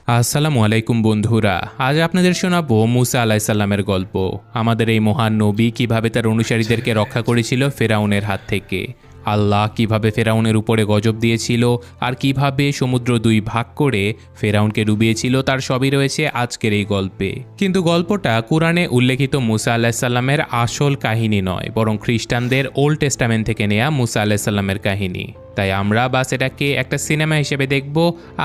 আসসালামু আলাইকুম বন্ধুরা। আজ আপনাদের শোনাবো মুসা আলাইসাল্লামের গল্প। আমাদের এই মহান নবী কিভাবে তার অনুসারীদেরকে রক্ষা করেছিল ফেরাউনের হাত থেকে, আল্লাহ কিভাবে ফেরাউনের উপরে গজব দিয়েছিল, আর কিভাবে সমুদ্র দুই ভাগ করে ফেরাউনকে ডুবিয়েছিল, তার সবই রয়েছে আজকের এই গল্পে। কিন্তু গল্পটা কোরআনে উল্লেখিত মুসা আলাইসাল্লামের আসল কাহিনী নয়, বরং খ্রিস্টানদের ওল্ড টেস্টামেন্ট থেকে নেয়া মুসা আলাইসাল্লামের কাহিনী। তাই আমরা বাস এটাকে একটা সিনেমা হিসেবে দেখব,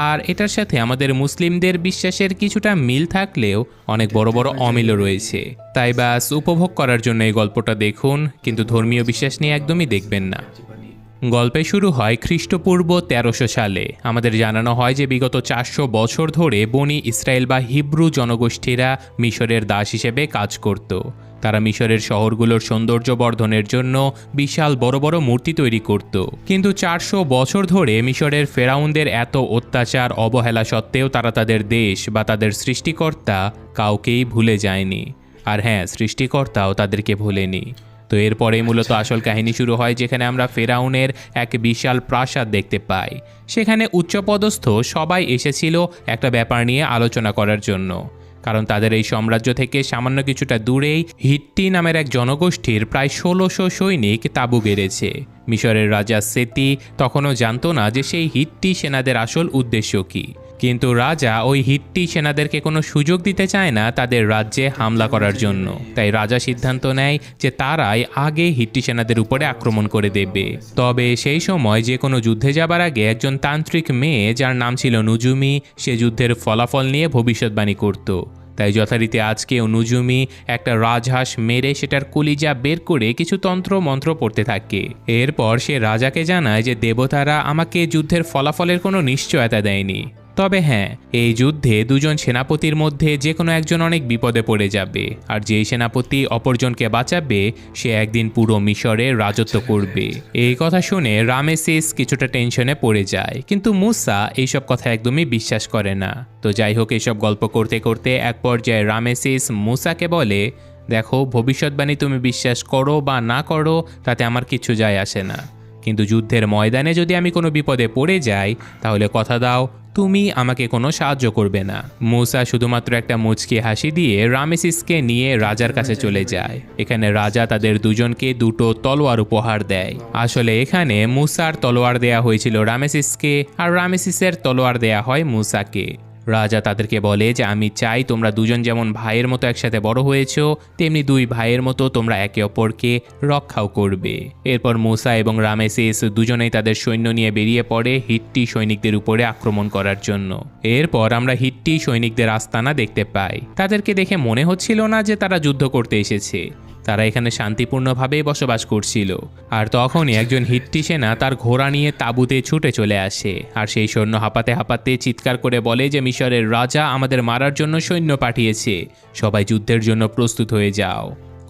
আর এটার সাথে আমাদের মুসলিমদের বিশ্বাসের কিছুটা মিল থাকলেও অনেক বড় বড় অমিলও রয়েছে। তাই বাস উপভোগ করার জন্য এই গল্পটা দেখুন, কিন্তু ধর্মীয় বিশ্বাস নিয়ে একদমই দেখবেন না। গল্পে শুরু হয় খ্রিস্টপূর্ব 1300 সালে। আমাদের জানানো হয় যে বিগত 400 বছর ধরে বনি ইসরায়েল বা হিব্রু জনগোষ্ঠীরা মিশরের দাস হিসেবে কাজ করত। তারা মিশরের শহরগুলোর সৌন্দর্য বর্ধনের জন্য বিশাল বড় বড় মূর্তি তৈরি করত। কিন্তু 400 বছর ধরে মিশরের ফেরাউনদের এত অত্যাচার অবহেলা সত্ত্বেও তারা তাদের দেশ বা তাদের সৃষ্টিকর্তা কাউকেই ভুলে যায়নি। আর হ্যাঁ, সৃষ্টিকর্তাও তাদেরকে ভুলেনি। তো এরপরেই মূলত আসল কাহিনী শুরু হয়, যেখানে আমরা ফেরাউনের এক বিশাল প্রাসাদ দেখতে পাই। সেখানে উচ্চপদস্থ সবাই এসেছিল একটা ব্যাপার নিয়ে আলোচনা করার জন্য, কারণ তাদের এই সাম্রাজ্য থেকে সামান্য কিছুটা দূরেই হিট্টি নামের এক জনগোষ্ঠীর প্রায় 1600 সৈনিক তাঁবু গেড়েছে। মিশরের রাজা সেতি তখনও জানত না যে সেই হিট্টি সেনাদের আসল উদ্দেশ্য কী। কিন্তু রাজা ওই হিট্টি সেনাদেরকে কোনো সুযোগ দিতে চায় না তাদের রাজ্যে হামলা করার জন্য। তাই রাজা সিদ্ধান্ত নেয় যে তারাই আগে হিট্টি সেনাদের উপরে আক্রমণ করে দেবে। তবে সেই সময় যে কোনো যুদ্ধে যাবার আগে একজন তান্ত্রিক মেয়ে, যার নাম ছিল নুজুমি, সে যুদ্ধের ফলাফল নিয়ে ভবিষ্যৎবাণী করত। তাই যথারীতি আজকেও নুজুমি একটা রাজহাঁস মেরে সেটার কলিজা বের করে কিছু তন্ত্র মন্ত্র পড়তে থাকে। এরপর সে রাজাকে জানায় যে দেবতারা আমাকে যুদ্ধের ফলাফলের কোনো নিশ্চয়তা দেয়নি। তবে হ্যাঁ, এই যুদ্ধে দুজন সেনাপতির মধ্যে যে কোনো একজন অনেক বিপদে পড়ে যাবে, আর যেই সেনাপতি অপরজনকে বাঁচাবে সে একদিন পুরো মিশরে রাজত্ব করবে। এই কথা শুনে রামেসিস কিছুটা টেনশনে পড়ে যায়, কিন্তু মুসা এইসব কথা একদমই বিশ্বাস করে না। তো যাই হোক, এইসব গল্প করতে করতে এক পর্যায়ে রামেসিস মুসাকে বলে, দেখো, ভবিষ্যৎবাণী তুমি বিশ্বাস করো বা না করো তাতে আমার কিছু যায় আসে না, কিন্তু যুদ্ধের ময়দানে যদি আমি কোনো বিপদে পড়ে যাই তাহলে কথা দাও তুমি আমাকে কোনো সাহায্য করবে না। মুসা শুধুমাত্র একটা মুচকি হাসি দিয়ে রামেসিসকে নিয়ে রাজার কাছে চলে যায়। এখানে রাজা তাদের দুজনকে দুটো তলোয়ার উপহার দেয়। আসলে এখানে মুসার তলোয়ার দেয়া হয়েছিল রামেসিসকে, আর রামেসিসের তলোয়ার দেয়া হয় মুসাকে। রাজা তাদেরকে বলে যে আমি চাই তোমরা দুজন যেমন ভাইয়ের মতো একসাথে বড় হয়েছো, তেমনি দুই ভাইয়ের মতো তোমরা একে অপরকে রক্ষাও করবে। এরপর মুসা এবং রামেসিস দুজনেই তাদের সৈন্য নিয়ে বেরিয়ে পড়ে হিট্টি সৈনিকদের উপরে আক্রমণ করার জন্য। এরপর আমরা হিট্টি সৈনিকদের আস্তানা দেখতে পাই। তাদেরকে দেখে মনে হচ্ছিল না যে তারা যুদ্ধ করতে এসেছে, তারা এখানে শান্তিপূর্ণভাবেই বসবাস করছিল। আর তখনই একজন হিট্টি সেনা তার ঘোড়া নিয়ে তাঁবুতে ছুটে চলে আসে, আর সেই সৈন্য হাঁপাতে হাঁপাতে চিৎকার করে বলে যে মিশরের রাজা আমাদের মারার জন্য সৈন্য পাঠিয়েছে, সবাই যুদ্ধের জন্য প্রস্তুত হয়ে যাও।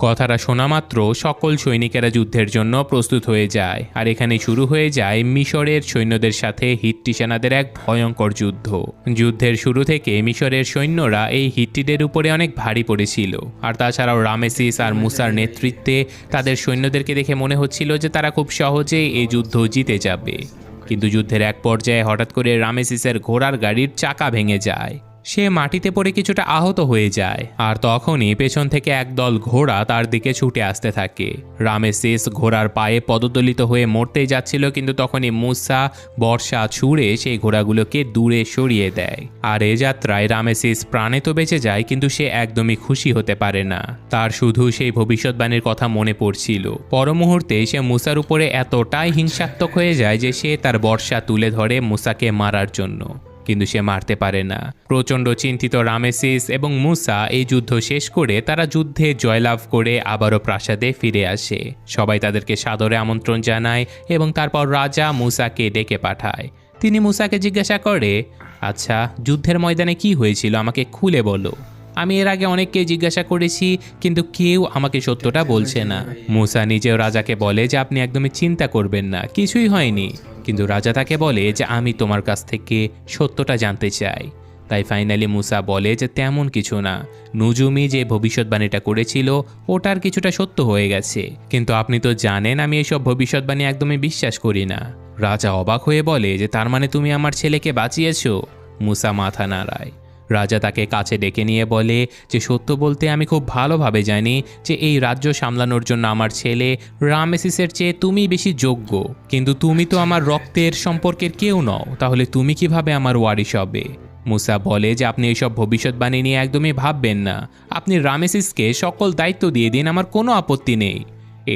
কথাটা শোনা মাত্র সকল সৈনিকেরা যুদ্ধের জন্য প্রস্তুত হয়ে যায়, আর এখানে শুরু হয়ে যায় মিশরের সৈন্যদের সাথে হিট্টি সেনাদের এক ভয়ঙ্কর যুদ্ধ। যুদ্ধের শুরু থেকে মিশরের সৈন্যরা এই হিট্টিদের উপরে অনেক ভারী পড়েছিল, আর তাছাড়াও রামেসিস আর মুসার নেতৃত্বে তাদের সৈন্যদেরকে দেখে মনে হচ্ছিল যে তারা খুব সহজেই এই যুদ্ধ জিতে যাবে। কিন্তু যুদ্ধের এক পর্যায়ে হঠাৎ করে রামেসিসের ঘোড়ার গাড়ির চাকা ভেঙে যায়। সে মাটিতে পড়ে কিছুটা আহত হয়ে যায়, আর তখনই পেছন থেকে একদল ঘোড়া তার দিকে ছুটে আসতে থাকে। রামেসিস ঘোড়ার পায়ে পদদলিত হয়ে মরতেই যাচ্ছিল, কিন্তু তখনই মুসা বর্ষা ছুঁড়ে সেই ঘোড়াগুলোকে দূরে সরিয়ে দেয়। আর এ যাত্রায় রামেসিস প্রাণে তো বেঁচে যায়, কিন্তু সে একদমই খুশি হতে পারে না। তার শুধু সেই ভবিষ্যৎবাণীর কথা মনে পড়ছিল। পর মুহূর্তে সে মুসার উপরে এতটাই হিংসাত্মক হয়ে যায় যে সে তার বর্ষা তুলে ধরে মুসাকে মারার জন্য, কিন্তু সে মারতে পারে না। প্রচণ্ড চিন্তিত রামেসিস এবং মুসা এই যুদ্ধ শেষ করে তারা যুদ্ধে জয়লাভ করে আবারও প্রাসাদে ফিরে আসে। সবাই তাদেরকে সাদরে আমন্ত্রণ জানায় এবং তারপর রাজা মুসাকে ডেকে পাঠায়। তিনি মুসাকে জিজ্ঞাসা করে, আচ্ছা, যুদ্ধের ময়দানে কি হয়েছিল আমাকে খুলে বলো। আমি এর আগে অনেককে জিজ্ঞাসা করেছি, কিন্তু কেউ আমাকে সত্যটা বলছে না। মুসা নিজেও রাজাকে বলে যে আপনি একদমই চিন্তা করবেন না, কিছুই হয়নি। কিন্তু রাজা তাকে বলে যে আমি তোমার কাছ থেকে সত্যটা জানতে চাই। তাই ফাইনালি মুসা বলে যে তেমন কিছু না, নুজুমি যে ভবিষ্যৎবাণীটা করেছিল ওটার কিছুটা সত্য হয়ে গেছে, কিন্তু আপনি তো জানেন আমি এসব ভবিষ্যৎবাণী একদমই বিশ্বাস করি না। রাজা অবাক হয়ে বলে যে তার মানে তুমি আমার ছেলেকে বাঁচিয়েছো। মুসা মাথা নাড়ায়। রাজা তাকে কাছে ডেকে নিয়ে বলে যে সত্য বলতে আমি খুব ভালোভাবে জানি যে এই রাজ্য সামলানোর জন্য আমার ছেলে রামেসিসের চেয়ে তুমি বেশি যোগ্য, কিন্তু তুমি তো আমার রক্তের সম্পর্কের কেউ নও, তাহলে তুমি কিভাবে আমার ওয়ারিশ হবে? মুসা বলে যে আপনি এইসব ভবিষ্যৎবাণী নিয়ে একদমই ভাববেন না, আপনি রামেসিসকে সকল দায়িত্ব দিয়ে দিন, আমার কোনো আপত্তি নেই।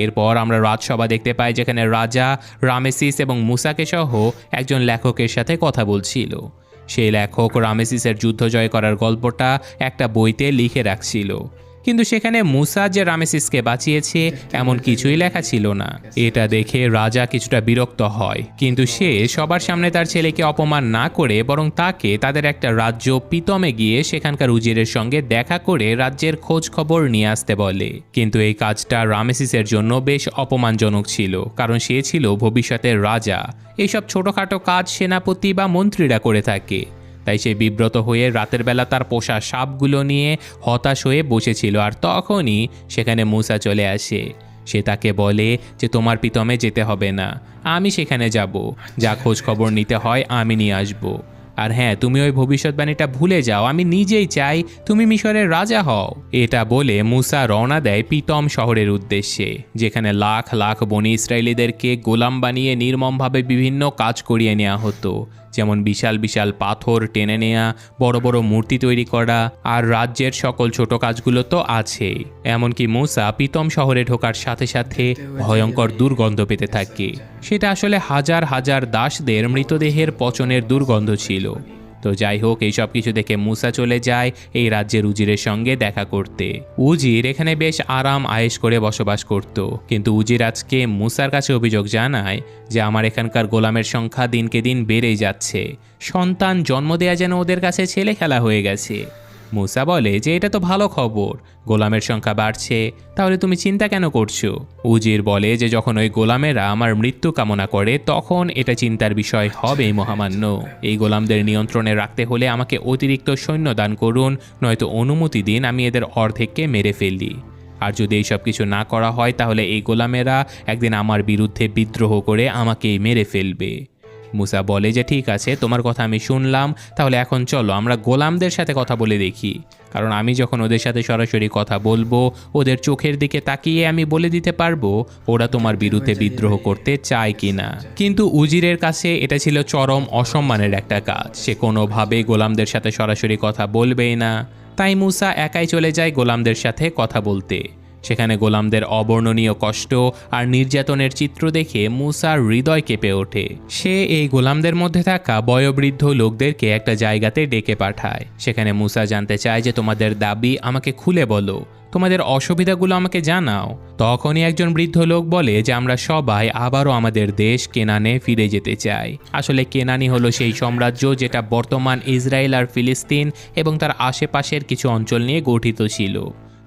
এরপর আমরা রাজসভা দেখতে পাই যেখানে রাজা রামেসিস এবং মুসাকে সহ একজন লেখকের সাথে কথা বলছিল। সেই লেখক রামেসিসের যুদ্ধ জয় করার গল্পটা একটা বইতে লিখে রাখছিল, কিন্তু সেখানে মুসা যে রামেসিসকে বাঁচিয়েছে এমন কিছুই লেখা ছিল না। এটা দেখে রাজা কিছুটা বিরক্ত হয়, কিন্তু সে সবার সামনে তার ছেলেকে অপমান না করে বরং তাকে তাদের একটা রাজ্য পিতমে গিয়ে সেখানকার উজিরের সঙ্গে দেখা করে রাজ্যের খোঁজ খবর নিয়ে আসতে বলে। কিন্তু এই কাজটা রামেসিসের জন্য বেশ অপমানজনক ছিল, কারণ সে ছিল ভবিষ্যতের রাজা। এইসব ছোটোখাটো কাজ সেনাপতি বা মন্ত্রীরা করে থাকে। তাই সে বিব্রত হয়ে রাতের বেলা তার পোষা সাপগুলো নিয়ে হতাশ হয়ে বসেছিল, আর তখনই সেখানে মুসা চলে আসে। সে তাকে বলে যে তোমার পিতমে যেতে হবে না, আমি সেখানে যাব, যা খোঁজ খবর নিতে হয় আমি নিয়ে আসব। আর হ্যাঁ, তুমি ওই ভবিষ্যৎবাণীটা ভুলে যাও, আমি নিজেই চাই তুমি মিশরের রাজা হও। এটা বলে মুসা রওনা দেয় পিতম শহরের উদ্দেশ্যে, যেখানে লাখ লাখ বনি ইসরায়েলিদেরকে গোলাম বানিয়ে নির্মমভাবে বিভিন্ন কাজ করিয়ে নেওয়া হতো, যেমন বিশাল বিশাল পাথর টেনে নেওয়া, বড় বড় মূর্তি তৈরি করা, আর রাজ্যের সকল ছোট কাজগুলো তো আছেই। এমনকি মুসা পিতম শহরে ঢোকার সাথে সাথে ভয়ঙ্কর দুর্গন্ধ পেতে থাকে। সেটা আসলে হাজার হাজার দাসদের মৃতদেহের পচনের দুর্গন্ধ ছিল। তো যাই হোক, এইসব কিছু দেখে মুসা চলে যায় এই রাজ্যের উজিরের সঙ্গে দেখা করতে। উজির এখানে বেশ আরাম আয়েশ করে বসবাস করত, কিন্তু উজির আজকে মুসার কাছে অভিযোগ জানায় যে আমার এখানকার গোলামের সংখ্যা দিনকে দিন বেড়েই যাচ্ছে, সন্তান জন্ম দেয়া যেন ওদের কাছে ছেলে খেলা হয়ে গেছে। মুসা বলে যে এটা তো ভালো খবর, গোলামের সংখ্যা বাড়ছে, তাহলে তুমি চিন্তা কেন করছো? উজির বলে যে যখন ওই গোলামেরা আমার মৃত্যু কামনা করে তখন এটা চিন্তার বিষয় হবেই মহামান্য। এই গোলামদের নিয়ন্ত্রণে রাখতে হলে আমাকে অতিরিক্ত সৈন্য দান করুন, নয়তো অনুমতি দিন আমি এদের অর্ধেককে মেরে ফেলি। আর যদি এইসব কিছু না করা হয় তাহলে এই গোলামেরা একদিন আমার বিরুদ্ধে বিদ্রোহ করে আমাকেই মেরে ফেলবে। মুসা বলে যে ঠিক আছে, তোমার কথা আমি শুনলাম, তাহলে এখন চলো আমরা গোলামদের সাথে কথা বলে দেখি, কারণ আমি যখন ওদের সাথে সরাসরি কথা বলবো ওদের চোখের দিকে তাকিয়ে আমি বলে দিতে পারবো ওরা তোমার বিরুদ্ধে বিদ্রোহ করতে চায় কিনা। কিন্তু উজিরের কাছে এটা ছিল চরম অসম্মানের একটা কাজ, সে কোনোভাবে গোলামদের সাথে সরাসরি কথা বলবেই না। তাই মুসা একাই চলে যায় গোলামদের সাথে কথা বলতে। সেখানে গোলামদের অবর্ণনীয় কষ্ট আর নির্যাতনের চিত্র দেখে মুসার হৃদয় কেঁপে ওঠে। সে এই গোলামদের মধ্যে থাকা বয়োবৃদ্ধ লোকদেরকে একটা জায়গাতে ডেকে পাঠায়। সেখানে মুসা জানতে চায় যে তোমাদের দাবি আমাকে খুলে বলো, তোমাদের অসুবিধাগুলো আমাকে জানাও। তখনই একজন বৃদ্ধ লোক বলে যে আমরা সবাই আবারও আমাদের দেশ কেনানে ফিরে যেতে চাই। আসলে কেনানি হলো সেই সাম্রাজ্য যেটা বর্তমান ইসরায়েল আর ফিলিস্তিন এবং তার আশেপাশের কিছু অঞ্চল নিয়ে গঠিত ছিল।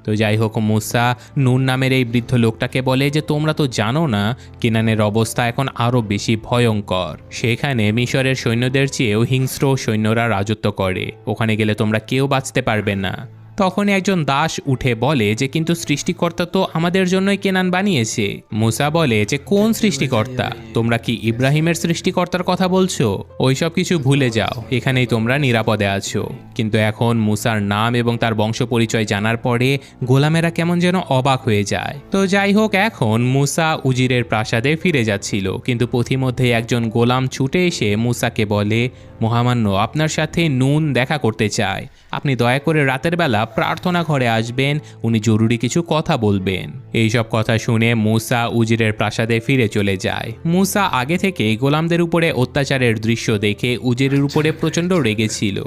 তো যাই হোক, মুসা নুন নামের এই বৃদ্ধ লোকটাকে বলে যে তোমরা তো জানো না কেনানের অবস্থা এখন আরও বেশি ভয়ঙ্কর। সেখানে মিশরের সৈন্যদের চেয়েও হিংস্র সৈন্যরা রাজত্ব করে, ওখানে গেলে তোমরা কেউ বাঁচতে পারবে না। তখনই একজন দাস উঠে বলে যে কিন্তু সৃষ্টিকর্তা তো আমাদের জন্যই কেনান বানিয়েছে। মুসা বলে যে কোন সৃষ্টিকর্তা? তোমরা কি ইব্রাহিমের সৃষ্টিকর্তার কথা বলছো? ওইসব কিছু ভুলে যাও, এখানেই তোমরা নিরাপদে আছো। কিন্তু এখন মুসার নাম এবং তার বংশ পরিচয় জানার পরে গোলামেরা কেমন যেন অবাক হয়ে যায়। তো যাই হোক, এখন মুসা উজিরের প্রাসাদে ফিরে যাচ্ছিল, কিন্তু পথিমধ্যে একজন গোলাম ছুটে এসে মুসাকে বলে মহামান্য, আপনার সাথে নুন দেখা করতে চায়, আপনি দয়া করে রাতের বেলা প্রার্থনা ঘরে আসবেন, উনি জরুরি কিছু কথা বলবেন। এইসব কথা শুনে মুসা উজিরের প্রাসাদে ফিরে চলে যায়। মুসা আগে থেকেই গোলামদের উপরে অত্যাচারের দৃশ্য দেখে উজিরের উপরে প্রচণ্ড রেগেছিল।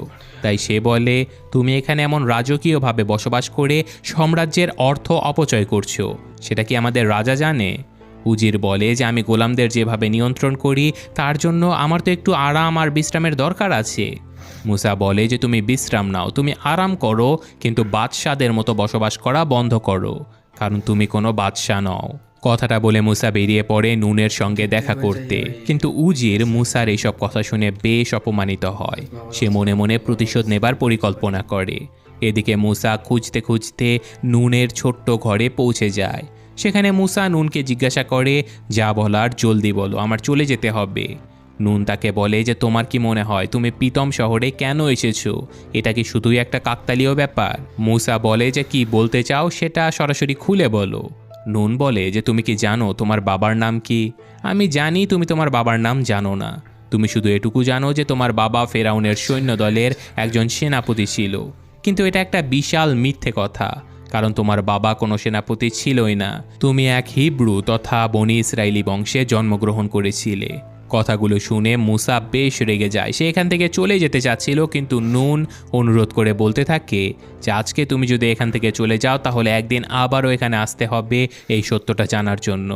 তাই সে বলে তুমি এখানে এমন রাজকীয়ভাবে বসবাস করে সাম্রাজ্যের অর্থ অপচয় করছো, সেটা কি আমাদের রাজা জানে? উজির বলে যে আমি গোলামদের যেভাবে নিয়ন্ত্রণ করি তার জন্য আমার তো একটু আরাম আর বিশ্রামের দরকার আছে। মুসা বলে যে তুমি বিশ্রাম নাও, তুমি আরাম করো, কিন্তু বাদশাদের মতো বসবাস করা বন্ধ করো, কারণ তুমি কোনো বাদশা নও। কথাটা বলে মুসা বেরিয়ে পড়ে নুনের সঙ্গে দেখা করতে, কিন্তু উজির মুসার এইসব কথা শুনে বেশ অপমানিত হয়। সে মনে মনে প্রতিশোধ নেবার পরিকল্পনা করে। এদিকে মুসা খুঁজতে খুঁজতে নুনের ছোট্ট ঘরে পৌঁছে যায়। সেখানে মুসা নুনকে জিজ্ঞাসা করে যা বলার জলদি বলো, আমার চলে যেতে হবে। নুন তাকে বলে যে তোমার কি মনে হয় তুমি পিতম শহরে কেন এসেছো? এটা কি শুধুই একটা কাকতালীয় ব্যাপার? মুসা বলে যে কি বলতে চাও সেটা সরাসরি খুলে বলো। নুন বলে যে তুমি কি জানো তোমার বাবার নাম কি? আমি জানি তুমি তোমার বাবার নাম জানো না। তুমি শুধু এটুকু জানো যে তোমার বাবা ফেরাউনের সৈন্য দলের একজন সেনাপতি ছিল। কিন্তু এটা একটা বিশাল মিথ্যে কথা, কারণ তোমার বাবা কোনো সেনাপতি ছিলই না। তুমি এক হিব্রু তথা বনি ইসরায়েলি বংশে জন্মগ্রহণ করেছিলে। কথাগুলো শুনে মুসা বেশ রেগে যায়। সে এখান থেকে চলে যেতে চাচ্ছিল, কিন্তু নুন অনুরোধ করে বলতে থাকে যে আজকে তুমি যদি এখান থেকে চলে যাও তাহলে একদিন আবারও এখানে আসতে হবে এই সত্যটা জানার জন্য।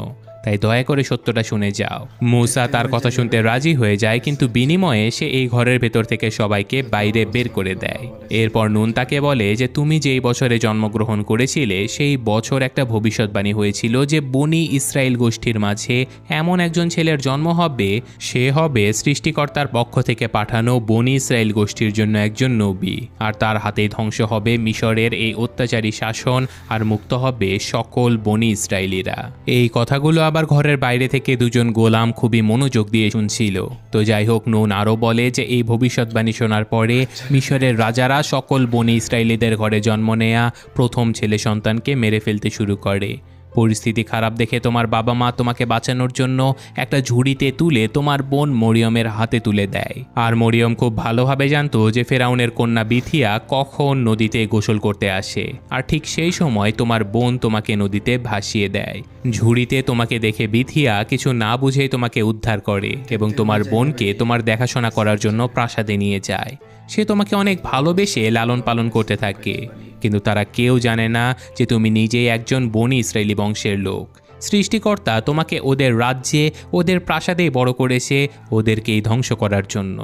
তাই দয়া করে সত্যটা শুনে যাও। মুসা তার কথা শুনতে রাজি হয়ে যায়, কিন্তু বিনিময়ে সে এই ঘরের ভেতর থেকে সবাইকে বাইরে বের করে দেয়। এরপর নুন তাকে বলে যে তুমি যেই বছরে জন্মগ্রহণ করেছিলে সেই বছর একটা ভবিষ্যৎবাণী হয়েছিল যে বনি ইসরায়েল গোষ্ঠীর মাঝে এমন একজন ছেলের জন্ম হবে, সে হবে সৃষ্টিকর্তার পক্ষ থেকে পাঠানো বনি ইসরায়েল গোষ্ঠীর জন্য একজন নবী, আর তার হাতেই ধ্বংস হবে মিশরের এই অত্যাচারী শাসন আর মুক্ত হবে সকল বনি ইসরায়েলিরা। এই কথাগুলো আবার ঘরের বাইরে থেকে দুজন গোলাম খুবই মনোযোগ দিয়ে শুনছিল। তো যাই হোক, নুন আরও বলে যে এই ভবিষ্যৎবাণী শোনার পরে মিশরের রাজারা সকল বনি ইসরায়েলিদের ঘরে জন্ম নেয়া প্রথম ছেলে সন্তানকে মেরে ফেলতে শুরু করে। পরিস্থিতি খারাপ দেখে তোমার বাবা মা তোমাকে বাঁচানোর জন্য একটা ঝুড়িতে তুলে তোমার বোন মরিয়মের হাতে তুলে দেয়। আর মরিয়ম খুব ভালোভাবে জানতো যে ফেরাউনের কন্যা বিথিয়া কখন নদীতে গোসল করতে আসে, আর ঠিক সেই সময় তোমার বোন তোমাকে নদীতে ভাসিয়ে দেয়। ঝুড়িতে তোমাকে দেখে বিথিয়া কিছু না বুঝেই তোমাকে উদ্ধার করে এবং তোমার বোনকে তোমার দেখাশোনা করার জন্য প্রাসাদে নিয়ে যায়। সে তোমাকে অনেক ভালোবেসে লালন পালন করতে থাকে, কিন্তু তারা কেউ জানে না যে তুমি নিজেই একজন বনি ইসরায়েলি বংশের লোক। সৃষ্টিকর্তা তোমাকে ওদের রাজ্যে ওদের প্রাসাদেই বড় করেছে ওদেরকেই ধ্বংস করার জন্য।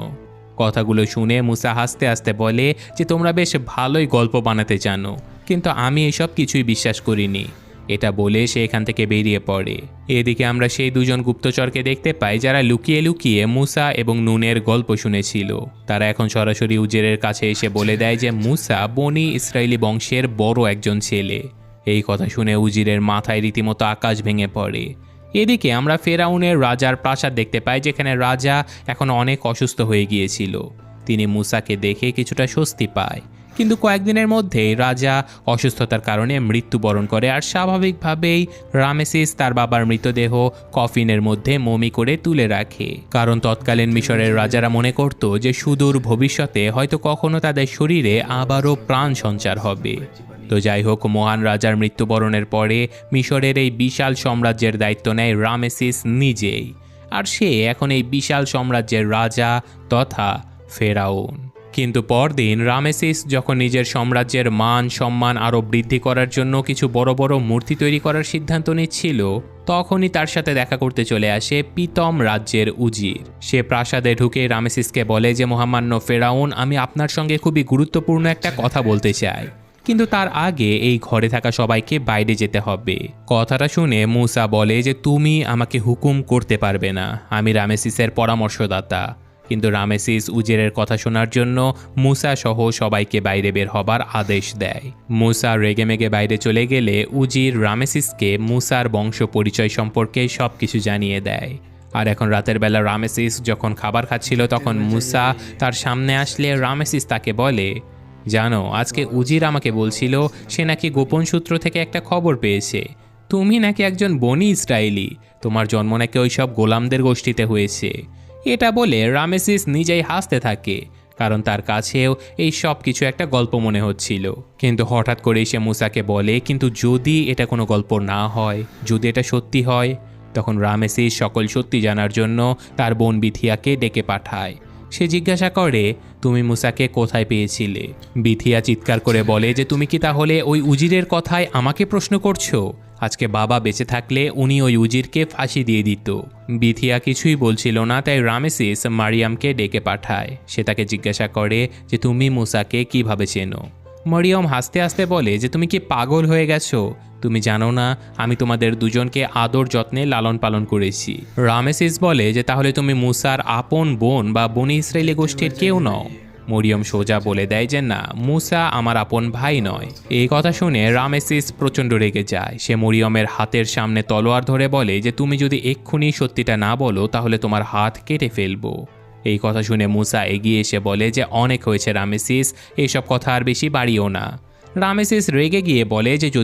কথাগুলো শুনে মুসা হাসতে হাসতে বলে যে তোমরা বেশ ভালোই গল্প বানাতে জানো, কিন্তু আমি এসব কিছুই বিশ্বাস করিনি। এটা বলে সে এখান থেকে বেরিয়ে পড়ে। এদিকে আমরা সেই দুজন গুপ্তচরকে দেখতে পাই যারা লুকিয়ে লুকিয়ে মুসা এবং নুনের গল্প শুনেছিল। তারা এখন সরাসরি উজেরের কাছে এসে বলে দেয় যে মুসা বনি ইসরায়েলি বংশের বড় একজন ছেলে। এই কথা শুনে উজিরের মাথায় রীতিমতো আকাশ ভেঙে পড়ে। এদিকে আমরা ফেরাউনের রাজার প্রাসাদ দেখতে পাই, যেখানে রাজা এখন অনেক অসুস্থ হয়ে গিয়েছিল। তিনি মুসাকে দেখে কিছুটা স্বস্তি পায়, কিন্তু কয়েকদিনের মধ্যেই রাজা অসুস্থতার কারণে মৃত্যুবরণ করে। আর স্বাভাবিকভাবেই রামেসিস তার বাবার মৃতদেহ কফিনের মধ্যে মমি করে তুলে রাখে, কারণ তৎকালীন মিশরের রাজারা মনে করত যে সুদূর ভবিষ্যতে হয়তো কখনো তাদের শরীরে আবারও প্রাণ সঞ্চার হবে। তো যাই হোক, মহান রাজার মৃত্যুবরণের পরে মিশরের এই বিশাল সাম্রাজ্যের দায়িত্ব নেয় রামেসিস নিজেই, আর সে এখন এই বিশাল সাম্রাজ্যের রাজা তথা ফেরাউন। কিন্তু পরদিন রামেসিস যখন নিজের সাম্রাজ্যের মান সম্মান আরও বৃদ্ধি করার জন্য কিছু বড় বড় মূর্তি তৈরি করার সিদ্ধান্ত নিচ্ছিল, তখনই তার সাথে দেখা করতে চলে আসে পিতম রাজ্যের উজির। সে প্রাসাদে ঢুকে রামেসিসকে বলে যে মহামান্য ফেরাউন, আমি আপনার সঙ্গে খুবই গুরুত্বপূর্ণ একটা কথা বলতে চাই, কিন্তু তার আগে এই ঘরে থাকা সবাইকে বাইরে যেতে হবে। কথাটা শুনে মুসা বলে যে তুমি আমাকে হুকুম করতে পারবে না, আমি রামেসিসের পরামর্শদাতা। কিন্তু রামেসিস উজিরের কথা শোনার জন্য মুসা সহ সবাইকে বাইরে বের হবার আদেশ দেয়। মুসা রেগেমেগে বাইরে চলে গেলে উজির রামেসিসকে মুসার বংশ পরিচয় সম্পর্কে সবকিছু জানিয়ে দেয়। আর এখন রাতের বেলা রামেসিস যখন খাবার খাচ্ছিল, তখন মুসা তার সামনে আসলে রামেসিস তাকে বলে, জানো, আজকে উজির আমাকে বলছিল সে নাকি গোপন সূত্র থেকে একটা খবর পেয়েছে তুমি নাকি একজন বনি ইসরায়েলি, তোমার জন্ম নাকি ওই সব গোলামদের গোষ্ঠীতে হয়েছে। এটা বলে রামেসিস নিজেই হাসতে থাকে, কারণ তার কাছেও এই সব কিছু একটা গল্প মনে হচ্ছিল। কিন্তু হঠাৎ করেই সে মুসাকে বলে, কিন্তু যদি এটা কোনো গল্প না হয়, যদি এটা সত্যি হয়, তখন রামেসিস সকল সত্যি জানার জন্য তার বোন বিথিয়াকে ডেকে পাঠায়। সে জিজ্ঞাসা করে, তুমি মুসাকে কোথায় পেয়েছিলে? বিথিয়া চিৎকার করে বলে যে তুমি কি তাহলে ওই উজিরের কথায় আমাকে প্রশ্ন করছো? আজকে বাবা বেঁচে থাকলে উনি ওই উজিরকে ফাঁসি দিয়ে দিত। বিথিয়া কিছুই বলছিল না, তাই রামেসিস মারিয়ামকে ডেকে পাঠায়। সে তাকে জিজ্ঞাসা করে যে তুমি মুসাকে কিভাবে চেনো? মরিয়ম হাসতে হাসতে বলে যে তুমি কি পাগল হয়ে গেছো? তুমি জানো না আমি তোমাদের দুজনকে আদর যত্নে লালন পালন করেছি। রামেসিস বলে যে তাহলে তুমি মুসার আপন বোন বা বনি ইসরায়েলি গোষ্ঠীর কেউ নও। মরিয়ম সোজা বলে দেয় যে না, মুসা আমার আপন ভাই নয়। এই কথা শুনে রামেসিস প্রচণ্ড রেগে যায়। সে মরিয়মের হাতের সামনে তলোয়ার ধরে বলে যে তুমি যদি এক্ষুনি সত্যিটা না বলো তাহলে তোমার হাত কেটে ফেলবো। এই কথা শুনে মুসা এগিয়ে এসে বলে যে অনেক হয়েছে রামেসিস, এইসব কথা আর বেশি বাড়িও না। রামেসিস রেগে গিয়ে বলে যে